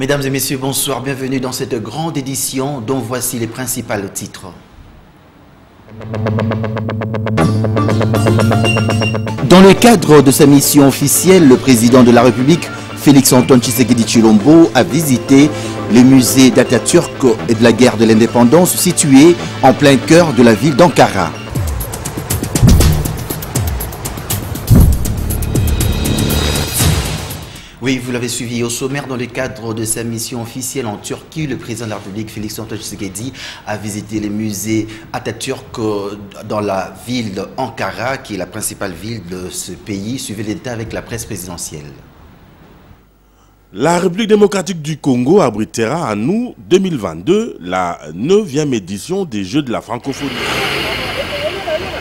Mesdames et messieurs, bonsoir, bienvenue dans cette grande édition dont voici les principaux titres. Dans le cadre de sa mission officielle, le président de la République, Félix-Antoine Tshisekedi Tshilombo, a visité le musée d'Atatürk et de la guerre de l'indépendance situé en plein cœur de la ville d'Ankara. Oui, vous l'avez suivi au sommaire. Dans le cadre de sa mission officielle en Turquie, le président de la République, Félix-Antoine Tshisekedi, a visité les musées Atatürk dans la ville d'Ankara, qui est la principale ville de ce pays. Suivez l'État avec la presse présidentielle. La République démocratique du Congo abritera en août 2022 la 9e édition des Jeux de la francophonie.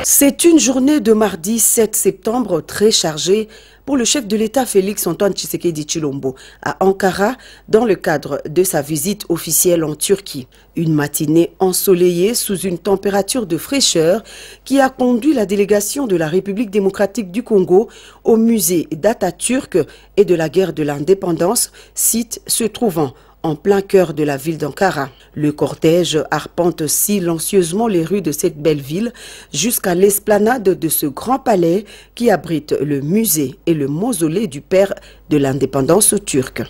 C'est une journée de mardi 7 septembre très chargée pour le chef de l'État Félix-Antoine Tshisekedi Tshilombo à Ankara dans le cadre de sa visite officielle en Turquie. Une matinée ensoleillée sous une température de fraîcheur qui a conduit la délégation de la République démocratique du Congo au musée d'Atatürk et de la guerre de l'indépendance, site se trouvant en plein cœur de la ville d'Ankara. Le cortège arpente silencieusement les rues de cette belle ville jusqu'à l'esplanade de ce grand palais qui abrite le musée et le mausolée du père de l'indépendance turque.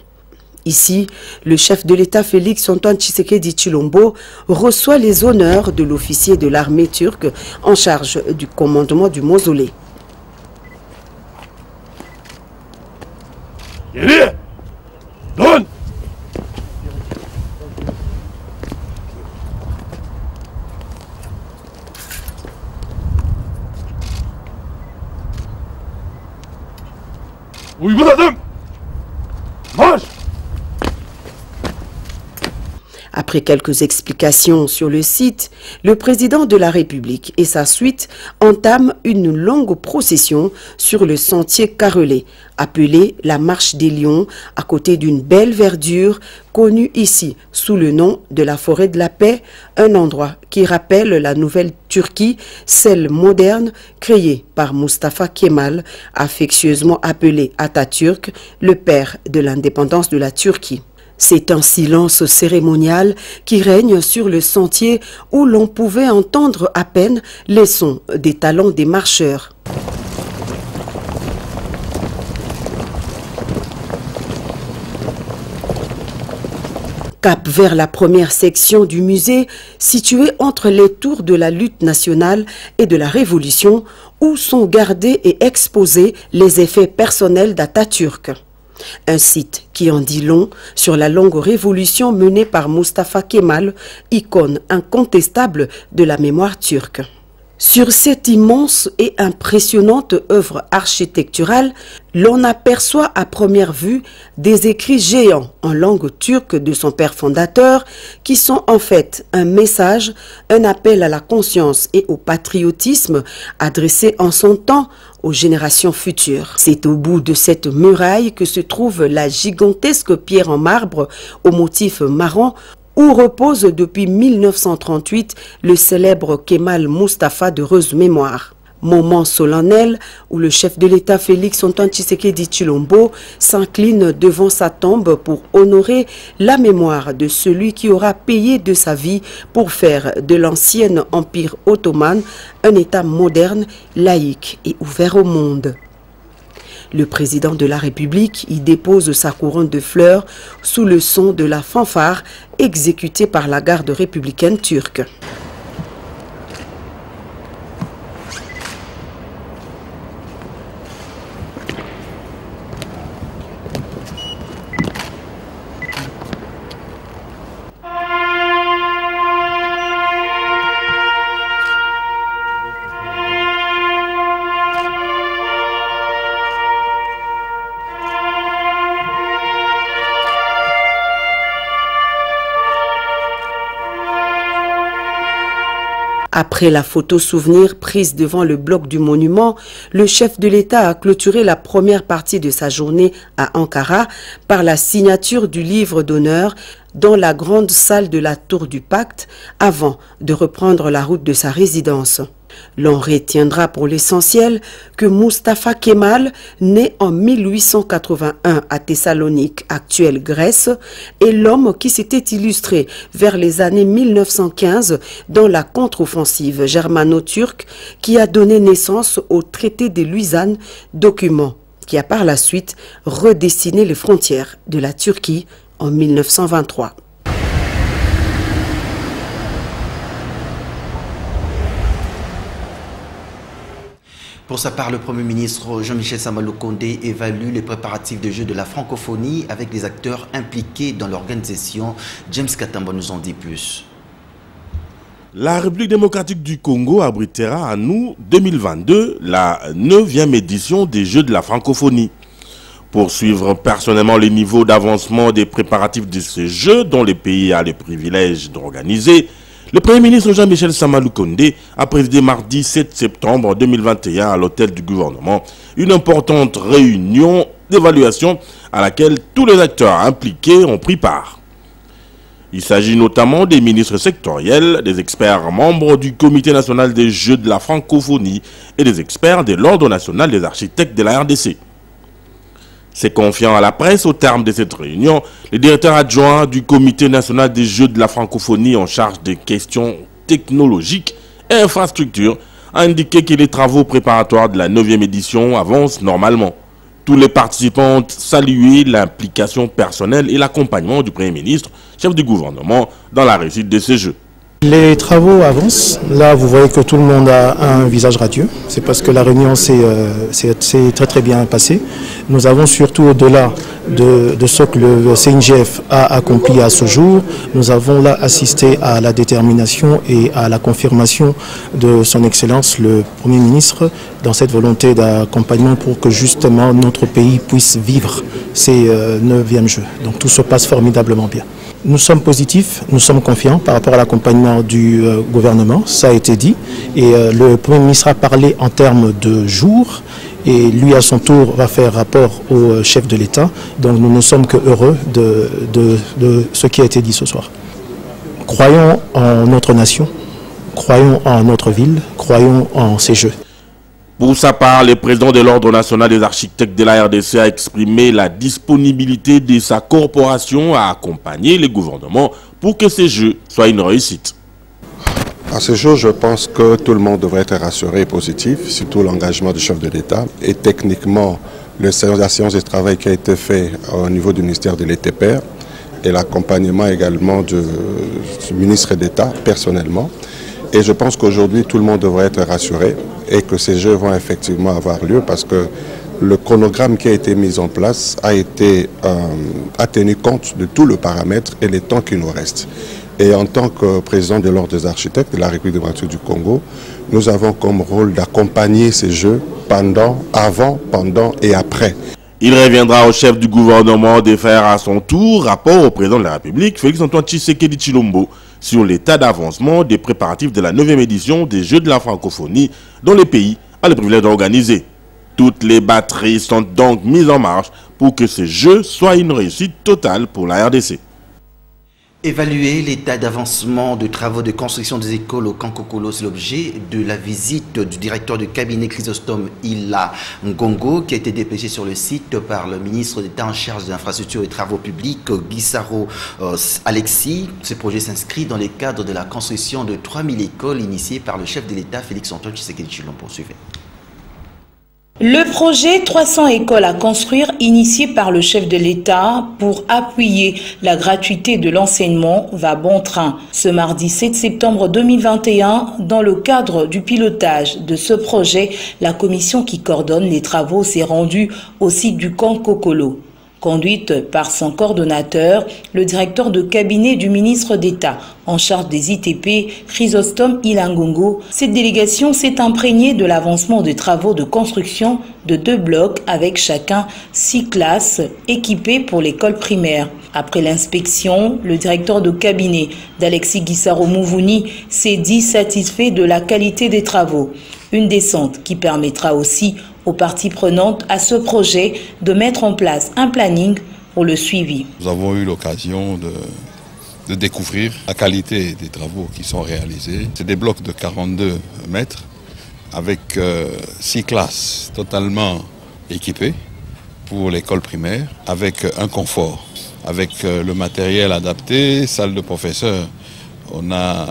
Ici, le chef de l'État Félix-Antoine Tshisekedi Tshilombo reçoit les honneurs de l'officier de l'armée turque en charge du commandement du mausolée. Donne! Oui, madame! Marche! Après quelques explications sur le site, le président de la République et sa suite entament une longue procession sur le sentier carrelé, appelé la Marche des Lions, à côté d'une belle verdure connue ici sous le nom de la Forêt de la Paix, un endroit qui rappelle la nouvelle Turquie, celle moderne créée par Mustafa Kemal, affectueusement appelé Atatürk, le père de l'indépendance de la Turquie. C'est un silence cérémonial qui règne sur le sentier où l'on pouvait entendre à peine les sons des talons des marcheurs. Cap vers la première section du musée, située entre les tours de la lutte nationale et de la Révolution, où sont gardés et exposés les effets personnels d'Atatürk. Un site qui en dit long sur la longue révolution menée par Mustafa Kemal, icône incontestable de la mémoire turque. Sur cette immense et impressionnante œuvre architecturale, l'on aperçoit à première vue des écrits géants en langue turque de son père fondateur qui sont en fait un message, un appel à la conscience et au patriotisme adressé en son temps aux générations futures. C'est au bout de cette muraille que se trouve la gigantesque pierre en marbre au motif marron où repose depuis 1938 le célèbre Kemal Mustafa d'heureuse mémoire. Moment solennel où le chef de l'État Félix-Antoine Tshisekedi Tshilombo s'incline devant sa tombe pour honorer la mémoire de celui qui aura payé de sa vie pour faire de l'ancien empire ottoman un État moderne, laïque et ouvert au monde. Le président de la République y dépose sa couronne de fleurs sous le son de la fanfare exécutée par la garde républicaine turque. Après la photo souvenir prise devant le bloc du monument, le chef de l'État a clôturé la première partie de sa journée à Ankara par la signature du livre d'honneur dans la grande salle de la Tour du Pacte avant de reprendre la route de sa résidence. L'on retiendra pour l'essentiel que Mustafa Kemal, né en 1881 à Thessalonique, actuelle Grèce, est l'homme qui s'était illustré vers les années 1915 dans la contre-offensive germano-turque qui a donné naissance au traité de Lausanne, document qui a par la suite redessiné les frontières de la Turquie en 1923. Pour sa part, le Premier ministre Jean-Michel Sama Lukonde évalue les préparatifs de Jeux de la francophonie avec les acteurs impliqués dans l'organisation. James Katamba nous en dit plus. La République démocratique du Congo abritera en août 2022 la 9e édition des Jeux de la francophonie. Pour suivre personnellement les niveaux d'avancement des préparatifs de ces Jeux dont le pays a le privilège d'organiser, le Premier ministre Jean-Michel Sama Lukonde a présidé mardi 7 septembre 2021 à l'hôtel du gouvernement une importante réunion d'évaluation à laquelle tous les acteurs impliqués ont pris part. Il s'agit notamment des ministres sectoriels, des experts membres du Comité national des Jeux de la francophonie et des experts de l'Ordre national des architectes de la RDC. C'est confiant à la presse au terme de cette réunion, le directeur adjoint du Comité national des Jeux de la francophonie en charge des questions technologiques et infrastructures a indiqué que les travaux préparatoires de la 9e édition avancent normalement. Tous les participants ont salué l'implication personnelle et l'accompagnement du Premier ministre, chef du gouvernement, dans la réussite de ces Jeux. Les travaux avancent. Là, vous voyez que tout le monde a un visage radieux. C'est parce que la réunion s'est très bien passée. Nous avons surtout, au-delà de ce que le CNGF a accompli à ce jour, nous avons là assisté à la détermination et à la confirmation de son Excellence, le Premier ministre, dans cette volonté d'accompagnement pour que justement notre pays puisse vivre ces 9e Jeux. Donc tout se passe formidablement bien. Nous sommes positifs, nous sommes confiants par rapport à l'accompagnement du gouvernement, ça a été dit. Et le Premier ministre a parlé en termes de jours et lui à son tour va faire rapport au chef de l'État. Donc nous ne sommes que heureux de ce qui a été dit ce soir. Croyons en notre nation, croyons en notre ville, croyons en ces Jeux. Pour sa part, le président de l'Ordre national des architectes de la RDC a exprimé la disponibilité de sa corporation à accompagner le gouvernement pour que ces Jeux soient une réussite. À ce jour, je pense que tout le monde devrait être rassuré et positif, surtout l'engagement du chef de l'État. Et techniquement, la séance de travail qui a été fait au niveau du ministère de l'ETPR et l'accompagnement également du ministre d'État personnellement. Et je pense qu'aujourd'hui, tout le monde devrait être rassuré et que ces Jeux vont effectivement avoir lieu parce que le chronogramme qui a été mis en place a tenu compte de tout le paramètre et les temps qui nous restent. Et en tant que président de l'Ordre des architectes de la République démocratique du Congo, nous avons comme rôle d'accompagner ces Jeux avant, pendant et après. Il reviendra au chef du gouvernement de faire à son tour rapport au président de la République, Félix-Antoine Tshisekedi Tshilombo, sur l'état d'avancement des préparatifs de la 9e édition des Jeux de la francophonie dont le pays a le privilège d'organiser. Toutes les batteries sont donc mises en marche pour que ces Jeux soient une réussite totale pour la RDC. Évaluer l'état d'avancement de travaux de construction des écoles au Kankokolo, c'est l'objet de la visite du directeur du cabinet Chrysostome Ila Ngongo qui a été dépêché sur le site par le ministre d'État en charge de l'infrastructure et des travaux publics, Guissaro Alexis. Ce projet s'inscrit dans le cadre de la construction de 3000 écoles initiées par le chef de l'État Félix-Antoine Tshisekedi Tshilombo. Poursuivez. Le projet 300 écoles à construire initié par le chef de l'État pour appuyer la gratuité de l'enseignement va bon train. Ce mardi 7 septembre 2021, dans le cadre du pilotage de ce projet, la commission qui coordonne les travaux s'est rendue au site du Kankokolo. conduite par son coordonnateur, le directeur de cabinet du ministre d'État en charge des ITP, Chrysostome Ilangongo. Cette délégation s'est imprégnée de l'avancement des travaux de construction de 2 blocs avec chacun 6 classes équipées pour l'école primaire. Après l'inspection, le directeur de cabinet d'Alexis Guissaro Mouvouni s'est dit satisfait de la qualité des travaux. Une descente qui permettra aussi aux parties prenantes à ce projet de mettre en place un planning pour le suivi. Nous avons eu l'occasion de découvrir la qualité des travaux qui sont réalisés. C'est des blocs de 42 mètres avec 6 classes totalement équipées pour l'école primaire avec un confort, avec le matériel adapté, salle de professeurs. On a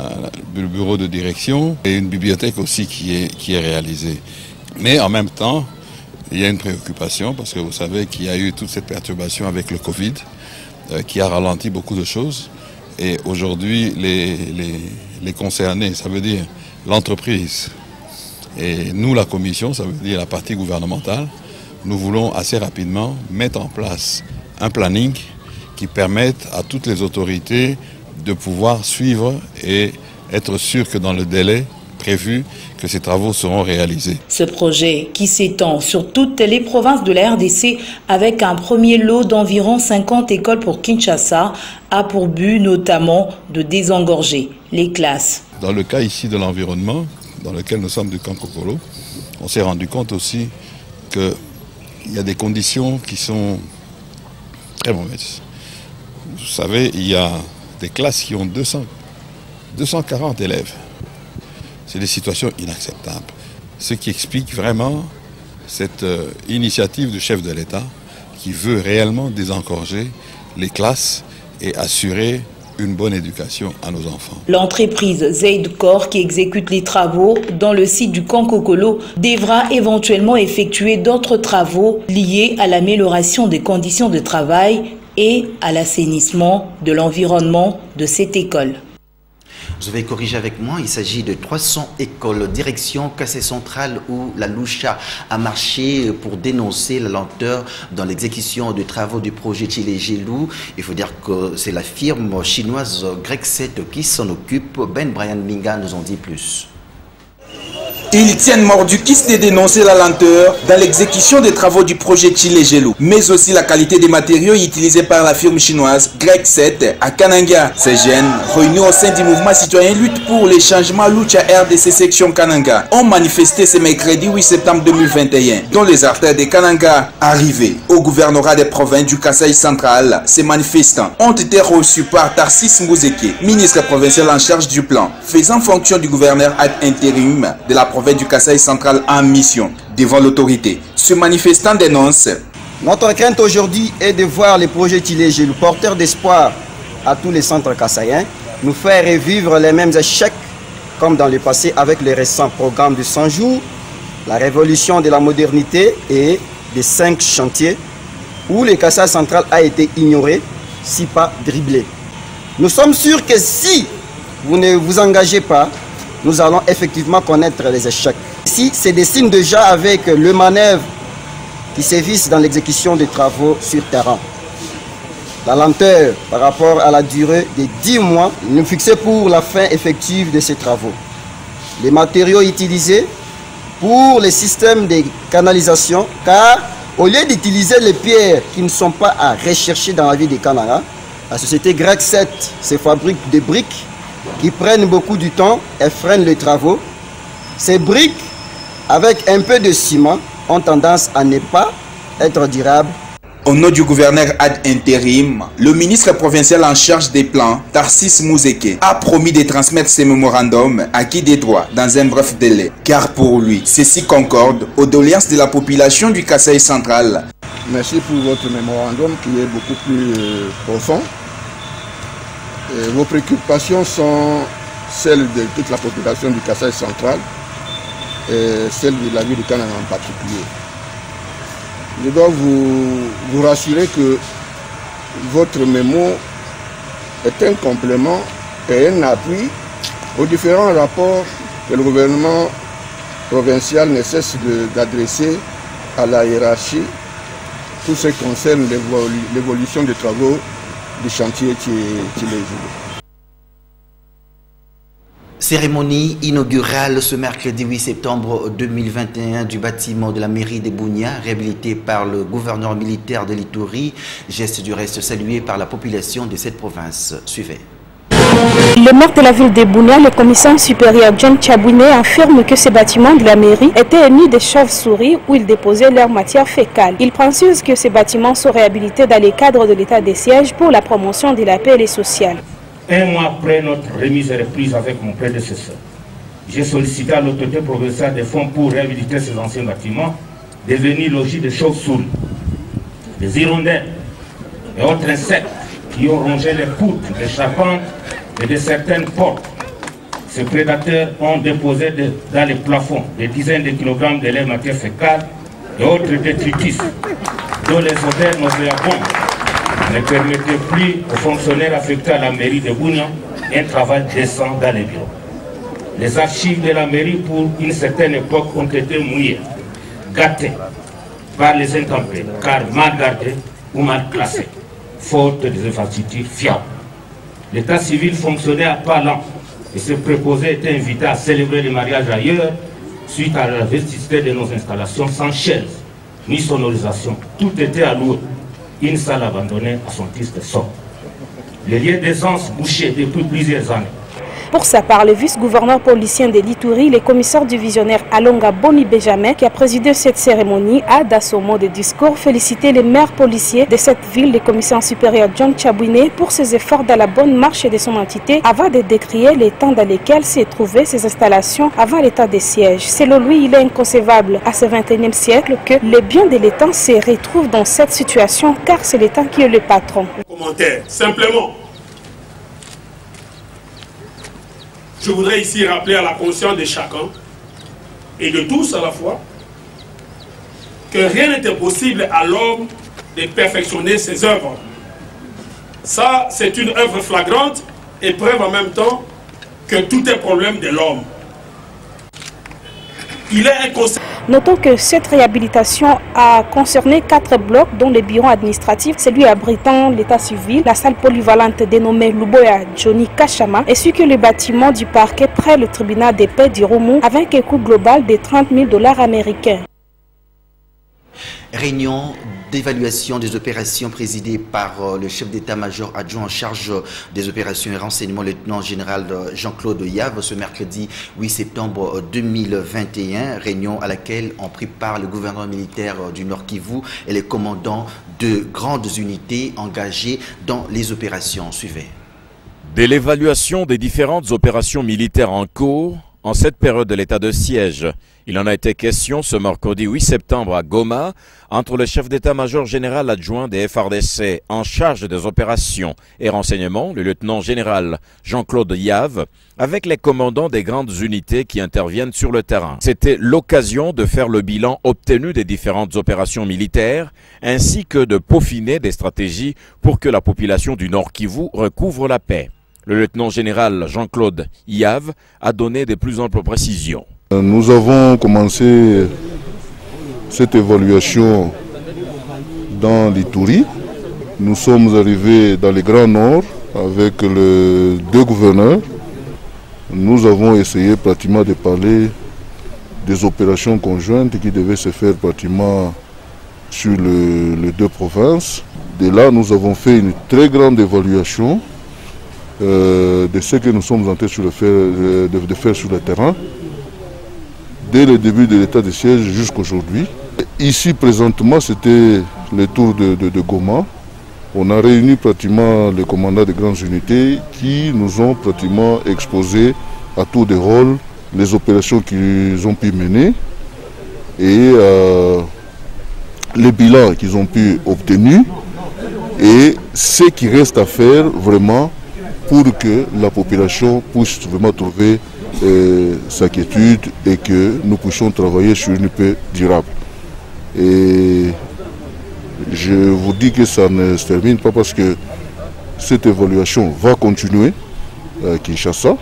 le bureau de direction et une bibliothèque aussi qui est réalisée. Mais en même temps, il y a une préoccupation parce que vous savez qu'il y a eu toute cette perturbation avec le Covid qui a ralenti beaucoup de choses. Et aujourd'hui, les concernés, ça veut dire l'entreprise et nous, la commission, ça veut dire la partie gouvernementale, nous voulons assez rapidement mettre en place un planning qui permette à toutes les autorités de pouvoir suivre et être sûr que dans le délai prévu, que ces travaux seront réalisés. Ce projet qui s'étend sur toutes les provinces de la RDC avec un premier lot d'environ 50 écoles pour Kinshasa a pour but notamment de désengorger les classes. Dans le cas ici de l'environnement, dans lequel nous sommes du Kankokolo, on s'est rendu compte aussi qu'il y a des conditions qui sont très mauvaises. Vous savez, il y a des classes qui ont 240 élèves. C'est des situations inacceptables. Ce qui explique vraiment cette initiative du chef de l'État qui veut réellement désengorger les classes et assurer une bonne éducation à nos enfants. L'entreprise Zeidcor qui exécute les travaux dans le site du Kankokolo devra éventuellement effectuer d'autres travaux liés à l'amélioration des conditions de travail et à l'assainissement de l'environnement de cette école. Je vais corriger avec moi, il s'agit de 300 écoles. Direction Kassai Central où la Loucha a marché pour dénoncer la lenteur dans l'exécution des travaux du projet Chile-Gelou. Il faut dire que c'est la firme chinoise Grexet qui s'en occupe. Ben Brian Minga nous en dit plus. Ils tiennent mordicus de dénoncer la lenteur dans l'exécution des travaux du projet Chile-Gelou, mais aussi la qualité des matériaux utilisés par la firme chinoise Grexet à Kananga. Ces jeunes, réunis au sein du mouvement citoyen Lutte pour les changements Lucha RDC section Kananga, ont manifesté ce mercredi 8 septembre 2021, dont les artères de Kananga. Arrivés au gouvernorat des provinces du Kasaï central, ces manifestants ont été reçus par Tarsis Mouzeke, ministre provincial en charge du plan, faisant fonction du gouverneur ad intérim de la province du Kasaï central en mission devant l'autorité. Ce manifestant dénonce: notre crainte aujourd'hui est de voir les projets Chile-Gelou, porteurs d'espoir à tous les centres kassaïens, nous faire revivre les mêmes échecs comme dans le passé avec les récents programmes de 100 jours, la révolution de la modernité et des 5 chantiers où le Kasaï central a été ignoré, si pas dribblé. Nous sommes sûrs que si vous ne vous engagez pas, nous allons effectivement connaître les échecs. Ici, c'est des signes déjà avec le manœuvre qui sévissent dans l'exécution des travaux sur terrain. La lenteur par rapport à la durée de 10 mois nous fixait pour la fin effective de ces travaux. Les matériaux utilisés pour les systèmes de canalisation, car au lieu d'utiliser les pierres qui ne sont pas à rechercher dans la ville de Kananga, la société Grexet se fabrique des briques qui prennent beaucoup de temps et freinent les travaux. Ces briques, avec un peu de ciment, ont tendance à ne pas être durables. Au nom du gouverneur ad intérim, le ministre provincial en charge des plans, Tarsis Mouzeke, a promis de transmettre ces mémorandums acquis des droits dans un bref délai. Car pour lui, ceci concorde aux doléances de la population du Kasaï central. Merci pour votre mémorandum qui est beaucoup plus profond. Vos préoccupations sont celles de toute la population du Kasaï central et celles de la ville de Kananga en particulier. Je dois vous rassurer que votre mémo est un complément et un appui aux différents rapports que le gouvernement provincial ne cesse d'adresser à la hiérarchie tout ce qui concerne l'évolution des travaux du chantier Tilé-Gelou. Cérémonie inaugurale ce mercredi 8 septembre 2021 du bâtiment de la mairie de Bunia, réhabilité par le gouverneur militaire de l'Ituri, geste du reste salué par la population de cette province. Suivez. Le maire de la ville de Bunia, le commissaire supérieur John Chabouine, affirme que ces bâtiments de la mairie étaient nus des chauves-souris où ils déposaient leur matière fécale. Il précise que ces bâtiments sont réhabilités dans le cadre de l'état de siège pour la promotion de la paix et le social. Un mois après notre remise et reprise avec mon prédécesseur, j'ai sollicité à l'autorité provinciale des fonds pour réhabiliter ces anciens bâtiments devenus logis de chauves-souris, des hirondelles et autres insectes qui ont rongé les poutres, les charpentes et de certaines portes. Ces prédateurs ont déposé dans les plafonds des dizaines de kilogrammes de leur matière fécale et autres détritus dont les odeurs nauséabondes ne permettait plus aux fonctionnaires affectés à la mairie de Bunia un travail décent dans les bureaux. Les archives de la mairie pour une certaine époque ont été mouillées, gâtées par les intempéries, car mal gardées ou mal classées, faute des infrastructures fiables. L'état civil fonctionnait à pas lents et ses préposés étaient invités à célébrer les mariages ailleurs suite à la vesticité de nos installations sans chaise ni sonorisation. Tout était à l'eau. Une salle abandonnée à son triste sort. Les lieux d'essence bouchés depuis plusieurs années. Pour sa part, le vice-gouverneur policier de l'Ituri, le commissaire divisionnaire Alonga Boni Benjamin, qui a présidé cette cérémonie, a, dans son mot de discours, félicité les maires policiers de cette ville, le commissaire supérieur John Chabouine, pour ses efforts dans la bonne marche de son entité, avant de décrier les temps dans lesquels s'est trouvé ces installations avant l'état de siège. Selon lui, il est inconcevable à ce XXIe siècle que les biens de l'État se retrouvent dans cette situation, car c'est l'État qui est le patron. Commentaire, simplement. Je voudrais ici rappeler à la conscience de chacun et de tous à la fois que rien n'était possible à l'homme de perfectionner ses œuvres. Ça, c'est une œuvre flagrante et preuve en même temps que tout est problème de l'homme. Il est inconséquent. Notons que cette réhabilitation a concerné 4 blocs, dont les bureaux administratifs, celui abritant l'état civil, la salle polyvalente dénommée Luboya Johnny Kachama, ainsi que le bâtiment du parquet près le tribunal de paix du Romou, avec un coût global de 30 000 $ américains. Réunion d'évaluation des opérations présidée par le chef d'état-major adjoint en charge des opérations et renseignements, le lieutenant général Jean-Claude Yave, ce mercredi 8 septembre 2021. Réunion à laquelle ont pris part le gouverneur militaire du Nord Kivu et les commandants de grandes unités engagées dans les opérations. Suivez. De l'évaluation des différentes opérations militaires en cours, en cette période de l'état de siège, il en a été question ce mercredi 8 septembre à Goma entre le chef d'état-major général adjoint des FARDC en charge des opérations et renseignements, le lieutenant général Jean-Claude Yave, avec les commandants des grandes unités qui interviennent sur le terrain. C'était l'occasion de faire le bilan obtenu des différentes opérations militaires ainsi que de peaufiner des stratégies pour que la population du Nord Kivu recouvre la paix. Le lieutenant général Jean-Claude Yave a donné de plus amples précisions. Nous avons commencé cette évaluation dans l'Ituri. Nous sommes arrivés dans le Grand Nord avec les 2 gouverneurs. Nous avons essayé pratiquement de parler des opérations conjointes qui devaient se faire pratiquement sur les 2 provinces. De là, nous avons fait une très grande évaluation de ce que nous sommes en train de faire sur le terrain, dès le début de l'état de siège jusqu'aujourd'hui. Ici, présentement, c'était le tour de Goma. On a réuni pratiquement les commandants des grandes unités qui nous ont pratiquement exposé à tour de rôle les opérations qu'ils ont pu mener et les bilans qu'ils ont pu obtenir et ce qui reste à faire vraiment pour que la population puisse vraiment trouver sa quiétude et que nous puissions travailler sur une paix durable. Et je vous dis que ça ne se termine pas parce que cette évaluation va continuer à Kinshasa.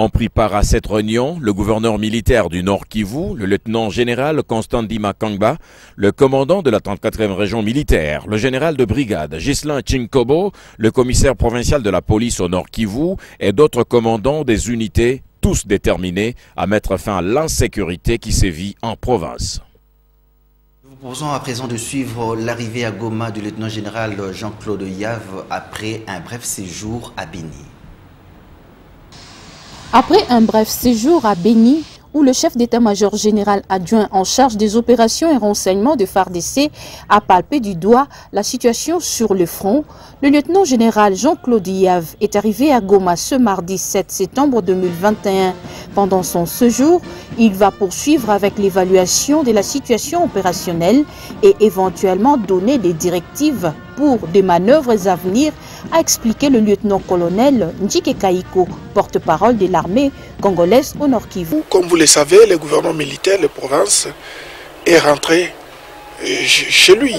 Ont pris part à cette réunion le gouverneur militaire du Nord Kivu, le lieutenant-général Constant Ndima Kangba, le commandant de la 34e région militaire, le général de brigade Ghislain Chinkobo, le commissaire provincial de la police au Nord Kivu et d'autres commandants des unités, tous déterminés à mettre fin à l'insécurité qui sévit en province. Nous vous proposons à présent de suivre l'arrivée à Goma du lieutenant-général Jean-Claude Yave après un bref séjour à Béni. Après un bref séjour à Béni, où le chef d'état-major général adjoint en charge des opérations et renseignements de FARDC a palpé du doigt la situation sur le front, le lieutenant-général Jean-Claude Yave est arrivé à Goma ce mardi 7 septembre 2021. Pendant son séjour, il va poursuivre avec l'évaluation de la situation opérationnelle et éventuellement donner des directives pour des manœuvres à venir, a expliqué le lieutenant-colonel Njike Kaiko, porte-parole de l'armée congolaise au Nord Kivu. Comme vous le savez, le gouvernement militaire de province est rentré chez lui,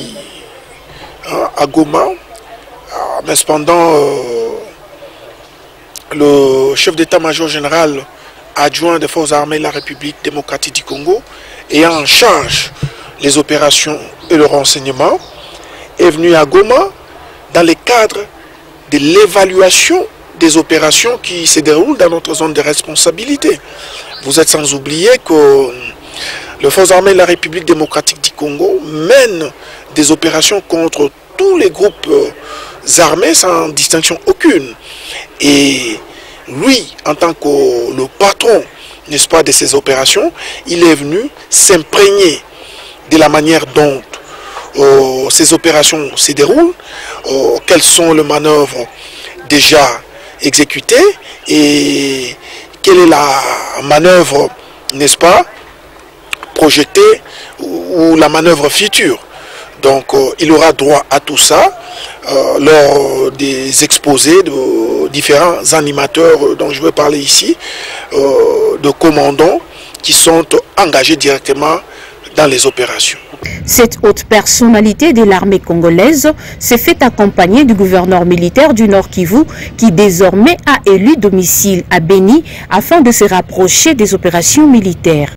à Goma, mais cependant le chef d'état-major général adjoint des forces armées de la République démocratique du Congo, ayant en charge les opérations et le renseignement, est venu à Goma dans le cadre de l'évaluation des opérations qui se déroulent dans notre zone de responsabilité. Vous êtes sans oublier que les forces armées de la République démocratique du Congo mènent des opérations contre tous les groupes armés sans distinction aucune. Et lui, en tant que le patron, n'est-ce pas, de ces opérations, il est venu s'imprégner de la manière dont ces opérations se déroulent, quelles sont les manœuvres déjà exécutées et quelle est la manœuvre, n'est-ce pas, projetée ou la manœuvre future. Donc il aura droit à tout ça lors des exposés de différents animateurs dont je veux parler ici, de commandants qui sont engagés directement dans les opérations. Cette haute personnalité de l'armée congolaise s'est fait accompagner du gouverneur militaire du Nord Kivu qui désormais a élu domicile à Béni afin de se rapprocher des opérations militaires.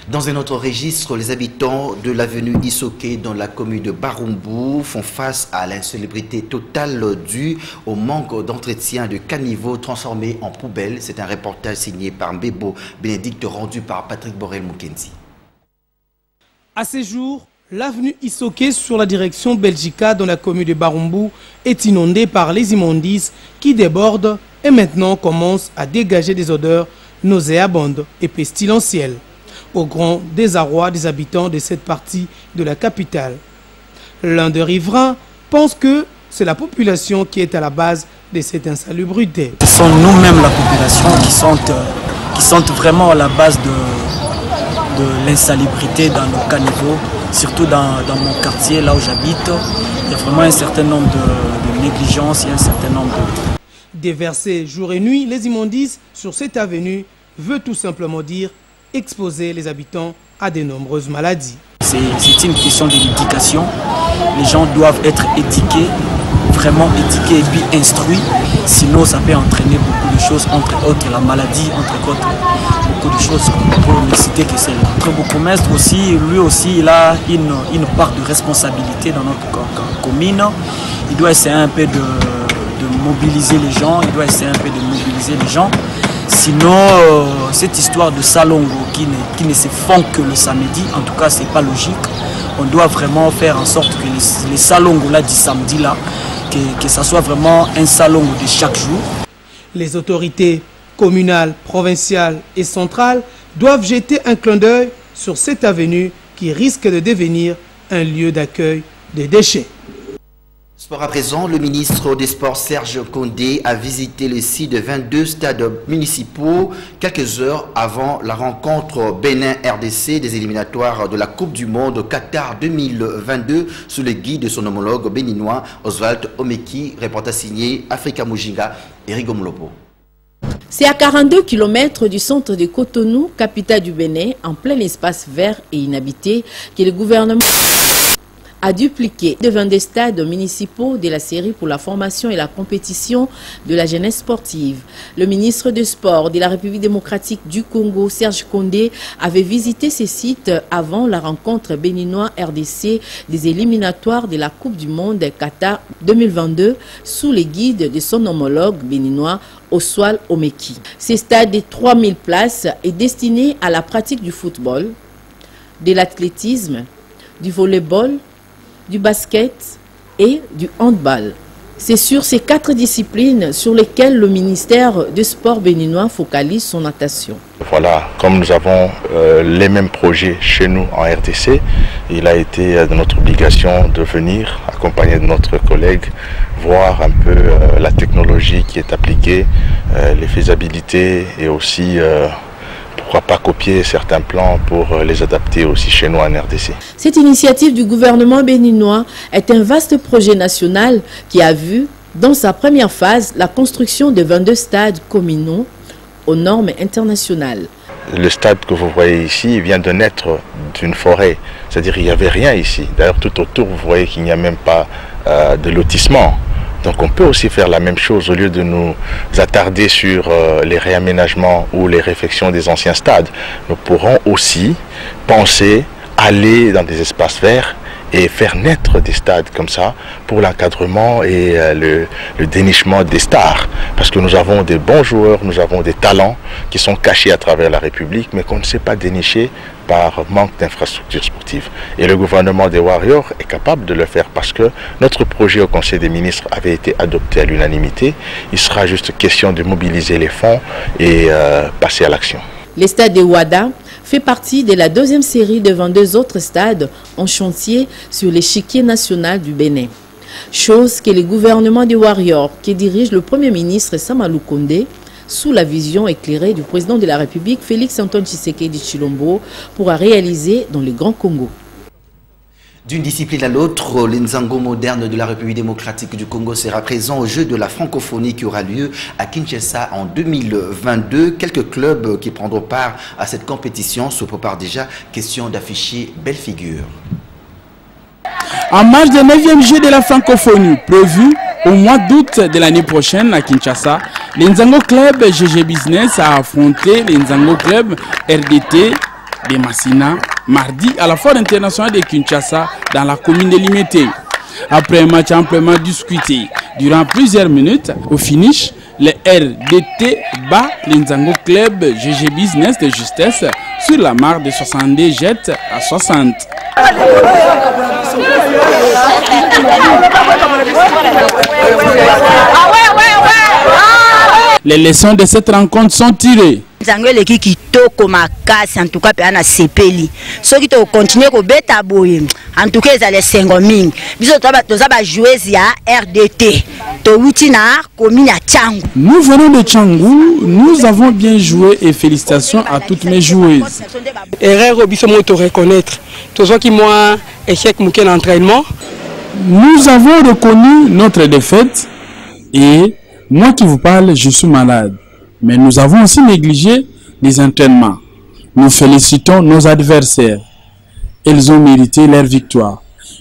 Dans un autre registre, les habitants de l'avenue Isoké dans la commune de Barumbu font face à l'insalubrité totale due au manque d'entretien de caniveaux transformés en poubelles. C'est un reportage signé par Mbebo Bénédicte rendu par Patrick Borel-Mukenzi. À ces jours, l'avenue Isoké sur la direction Belgica dans la commune de Barumbu est inondée par les immondices qui débordent et maintenant commencent à dégager des odeurs nauséabondes et pestilentielles, au grand désarroi des habitants de cette partie de la capitale. L'un des riverains pense que c'est la population qui est à la base de cette insalubrité. Ce sont nous-mêmes la population qui sont vraiment à la base de l'insalubrité dans nos caniveaux, surtout dans mon quartier, là où j'habite. Il y a vraiment un certain nombre de négligences et un certain nombre de... Déverser jour et nuit les immondices sur cette avenue veut tout simplement dire exposer les habitants à de nombreuses maladies. C'est une question d'éducation. Les gens doivent être éduqués, vraiment éduqués et puis instruits. Sinon, ça peut entraîner beaucoup de choses, entre autres la maladie, entre autres beaucoup de choses. Pour ne citer que c'est notre bourgmestre aussi, lui aussi, il a une part de responsabilité dans notre commune. Il doit essayer un peu de mobiliser les gens, Sinon, cette histoire de salongo qui ne se font que le samedi, en tout cas, c'est pas logique. On doit vraiment faire en sorte que les salongos là du samedi là, que ça soit vraiment un salongo de chaque jour. Les autorités communales, provinciales et centrales doivent jeter un clin d'œil sur cette avenue qui risque de devenir un lieu d'accueil des déchets. Sport à présent, le ministre des Sports Serge Condé a visité le site de 22 stades municipaux quelques heures avant la rencontre Bénin-RDC des éliminatoires de la Coupe du Monde Qatar 2022 sous le guide de son homologue béninois Oswald Omeki, reportage signé Africa Mujinga et Rigo Mlopo. C'est à 42 km du centre de Cotonou, capitale du Bénin, en plein espace vert et inhabité, que le gouvernement a dupliqué devant des stades municipaux de la série pour la formation et la compétition de la jeunesse sportive. Le ministre des Sports de la République démocratique du Congo, Serge Kondé, avait visité ces sites avant la rencontre béninois-RDC des éliminatoires de la Coupe du Monde Qatar 2022 sous les guides de son homologue béninois Oswald Omeki. Ce stade de 3000 places est destiné à la pratique du football, de l'athlétisme, du volleyball, du basket et du handball. C'est sur ces 4 disciplines sur lesquelles le ministère des Sports béninois focalise son attention. Voilà, comme nous avons les mêmes projets chez nous en RDC, il a été de notre obligation de venir accompagner de notre collègue, voir un peu la technologie qui est appliquée, les faisabilités et aussi pourquoi pas copier certains plans pour les adapter aussi chez nous en RDC. Cette initiative du gouvernement béninois est un vaste projet national qui a vu, dans sa première phase, la construction de 22 stades communaux aux normes internationales. Le stade que vous voyez ici vient de naître d'une forêt, c'est-à-dire qu'il n'y avait rien ici. D'ailleurs tout autour vous voyez qu'il n'y a même pas de lotissement. Donc on peut aussi faire la même chose au lieu de nous attarder sur les réaménagements ou les réfections des anciens stades. Nous pourrons aussi penser aller dans des espaces verts et faire naître des stades comme ça pour l'encadrement et le dénichement des stars. Parce que nous avons des bons joueurs, nous avons des talents qui sont cachés à travers la République mais qu'on ne sait pas dénicher par manque d'infrastructures sportives. Et le gouvernement des Warriors est capable de le faire parce que notre projet au Conseil des ministres avait été adopté à l'unanimité. Il sera juste question de mobiliser les fonds et passer à l'action. Le stade de Ouada fait partie de la deuxième série de 22 autres stades en chantier sur l'échiquier national du Bénin. Chose que le gouvernement des Warriors, qui dirige le Premier ministre Samalou Kondé, sous la vision éclairée du président de la République Félix-Antoine Tshisekedi Tshilombo, pourra réaliser dans le Grand Congo. D'une discipline à l'autre, l'Nzango moderne de la République démocratique du Congo sera présent au jeu de la francophonie qui aura lieu à Kinshasa en 2022. Quelques clubs qui prendront part à cette compétition se préparent déjà. Question d'afficher belle figure. En marge des 9e Jeux de la francophonie prévu au mois d'août de l'année prochaine à Kinshasa, l'Nzango Club GG Business a affronté l'Nzango Club RDT de Massina mardi à la Foire internationale de Kinshasa dans la commune de Limete. Après un match amplement discuté durant plusieurs minutes, au finish, le RDT bat l'Nzango Club GG Business de justesse sur la marque de 62 jets à 60. Les leçons de cette rencontre sont tirées. Nzango eleki kitoko makasi en tout cas pe ana sepeli soki to continuer ko beta boye en tout cas ezale sengo mingi biso toza ba joueurs ya RDT to wuti na commune ya Tchangu. Nous venons de Tchangu, nous avons bien joué et félicitations à toutes mes joueuses. Erreur biso mo to reconnaître tozo ki moi échec mouké d'entraînement. Nous avons reconnu notre défaite et moi qui vous parle, je suis malade. Mais nous avons aussi négligé les entraînements. Nous félicitons nos adversaires. Ils ont mérité leur victoire.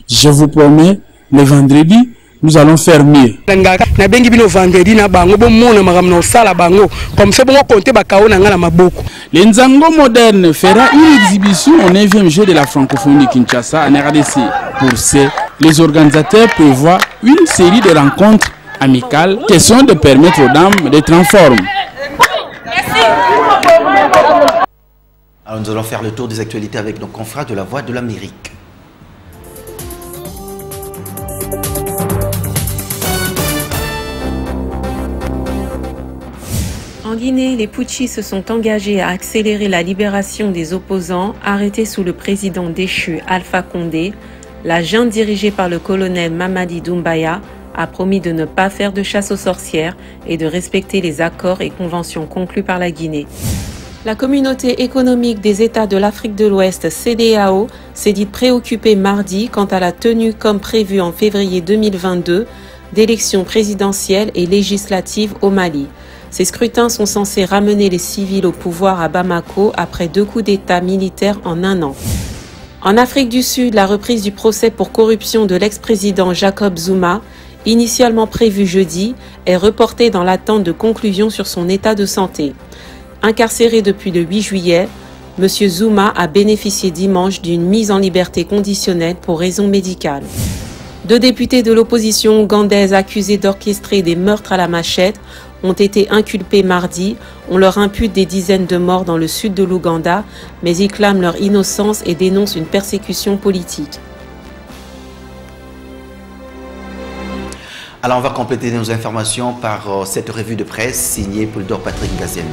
Je vous promets, le vendredi, nous allons faire mieux. L'Nzango moderne fera une exhibition au 9e jeu de la francophonie de Kinshasa en RDC. Pour ce, les organisateurs prévoient une série de rencontres amicales, question de permettre aux dames d'être en forme. Alors nous allons faire le tour des actualités avec nos confrères de la Voix de l'Amérique. En Guinée, les putschistes se sont engagés à accélérer la libération des opposants arrêtés sous le président déchu Alpha Condé. La junte dirigée par le colonel Mamadi Doumbouya a promis de ne pas faire de chasse aux sorcières et de respecter les accords et conventions conclus par la Guinée. La communauté économique des États de l'Afrique de l'Ouest, CEDEAO, s'est dite préoccupée mardi quant à la tenue comme prévu en février 2022 d'élections présidentielles et législatives au Mali. Ces scrutins sont censés ramener les civils au pouvoir à Bamako après 2 coups d'État militaires en un an. En Afrique du Sud, la reprise du procès pour corruption de l'ex-président Jacob Zuma, initialement prévue jeudi, est reportée dans l'attente de conclusions sur son état de santé. Incarcéré depuis le 8 juillet, M. Zuma a bénéficié dimanche d'une mise en liberté conditionnelle pour raison médicale. 2 députés de l'opposition ougandaise accusés d'orchestrer des meurtres à la machette ont été inculpés mardi. On leur impute des dizaines de morts dans le sud de l'Ouganda, mais ils clament leur innocence et dénoncent une persécution politique. Alors on va compléter nos informations par cette revue de presse signée Poulidor Patrick Gaziani.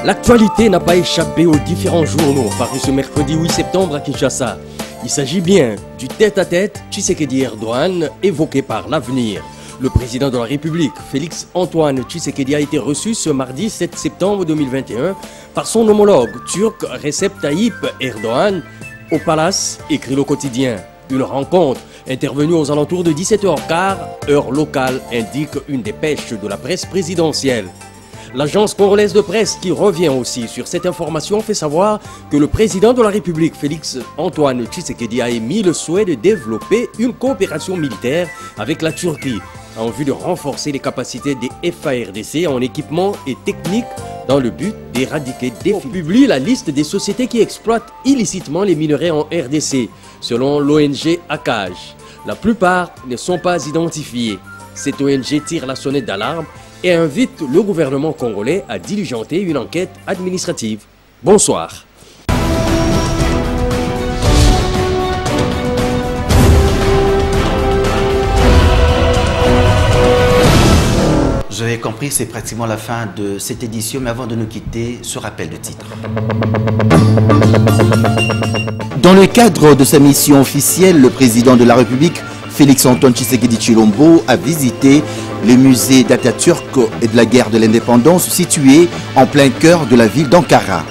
L'actualité n'a pas échappé aux différents journaux parus ce mercredi 8 septembre à Kinshasa. Il s'agit bien du tête-à-tête Tshisekedi Erdogan évoqué par l'avenir. Le président de la République, Félix Antoine Tshisekedi, a été reçu ce mardi 7 septembre 2021 par son homologue turc Recep Tayyip Erdogan au Palace, écrit le quotidien. Une rencontre intervenue aux alentours de 17h15, heure locale, indique une dépêche de la presse présidentielle. L'agence congolaise de presse, qui revient aussi sur cette information, fait savoir que le président de la République, Félix Antoine Tshisekedi, a émis le souhait de développer une coopération militaire avec la Turquie en vue de renforcer les capacités des FARDC en équipement et technique dans le but d'éradiquer définitivement. Publie la liste des sociétés qui exploitent illicitement les minerais en RDC, selon l'ONG ACAJ. La plupart ne sont pas identifiés. Cette ONG tire la sonnette d'alarme et invite le gouvernement congolais à diligenter une enquête administrative. Bonsoir. Vous avez compris, c'est pratiquement la fin de cette édition, mais avant de nous quitter, ce rappel de titre. Dans le cadre de sa mission officielle, le président de la République, Félix Antoine Tshisekedi Tshilombo, a visité le musée d'Atatürk et de la guerre de l'indépendance situé en plein cœur de la ville d'Ankara.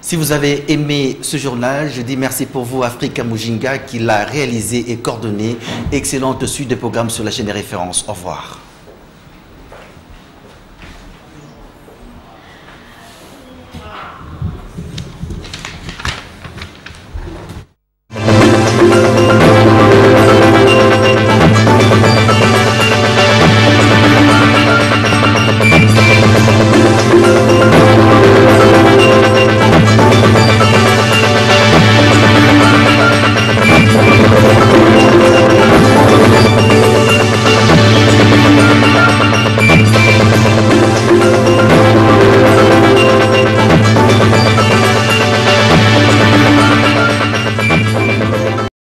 Si vous avez aimé ce journal, je dis merci pour vous, Africa Mujinga, qui l'a réalisé et coordonné. Excellente suite de programmes sur la chaîne des références. Au revoir.